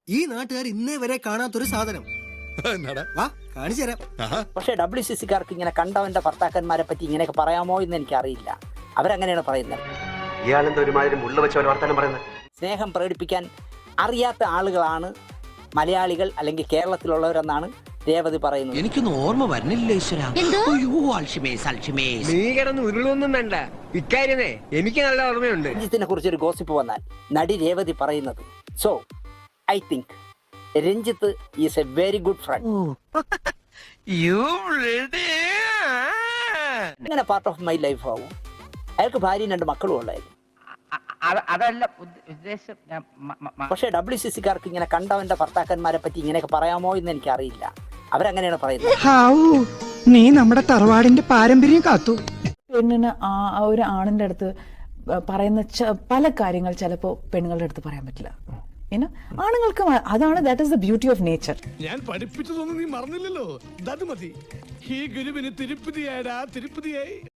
ഈ നാട്ടുകാർ ഇന്നേ വരെ കാണാത്തൊരു സാധനം. വാ കാണിച്ചു തരാം. പക്ഷേ WCCക്കാർക്ക് ഇങ്ങനെ കണ്ടവന്റെ ഭർത്താക്കന്മാരെ പറ്റി ഇങ്ങനെയൊക്കെ പറയാമോ എന്ന് എനിക്കറിയില്ല. അവരങ്ങനെയാണ് പറയുന്നത്. ഇയാളെന്താ ഒരുമാതിരി മുള്ള വെച്ച വർത്തമാനം പറയുന്നത്? സ്നേഹം പ്രകടിപ്പിക്കാൻ അറിയാത്ത ആളുകളാണ് മലയാളികൾ അല്ലെങ്കിൽ കേരളത്തിലുള്ളവരെന്നാണ് രേവതി പറയുന്നത്. എനിക്കൊന്നും ഓർമ്മ വരുന്നില്ല ഈശ്വര. നീ കിടന്ന് ഉരുളൊന്നും വേണ്ട. ഇക്കാര്യമേ എനിക്ക് നല്ല ഓർമ്മയുണ്ട്. രഞ്ജിത്തിനെ കുറിച്ചൊരു ഗോസിപ്പ് വന്നാൽ നടി രേവതി പറയുന്നത്, so I think Ranjith is A very good friend. ഇങ്ങനെ പാർട്ട് ഓഫ് മൈ ലൈഫ് ആവും. അയാൾക്ക് ഭാര്യയും 2 മക്കളും ഉള്ളായിരുന്നു. അതല്ല ഉദ്ദേശം. പക്ഷേ WCCക്കാർക്ക് ഇങ്ങനെ കണ്ടവന്റെ ഭർത്താക്കന്മാരെ പറ്റി ഇങ്ങനെയൊക്കെ പറയാമോ എന്ന് എനിക്കറിയില്ല. അവരങ്ങനെയാണ് പറയുന്നത്. നീ നമ്മുടെ തറവാടിന്റെ പാരമ്പര്യം കാത്തു. പെണ്ണിന് ഒരു ആണിന്റെ അടുത്ത് പറയുന്ന പല കാര്യങ്ങൾ ചിലപ്പോ പെണ്ണുങ്ങളുടെ അടുത്ത് പറയാൻ പറ്റില്ല. ആണുങ്ങൾക്ക് അതാണ്, that is the beauty of nature. ഞാൻ പഠിപ്പിച്ചതൊന്നും നീ മറന്നില്ലല്ലോ. അത് മതി. ഈ ഗുരുവിന് തിരുപ്പതിയായി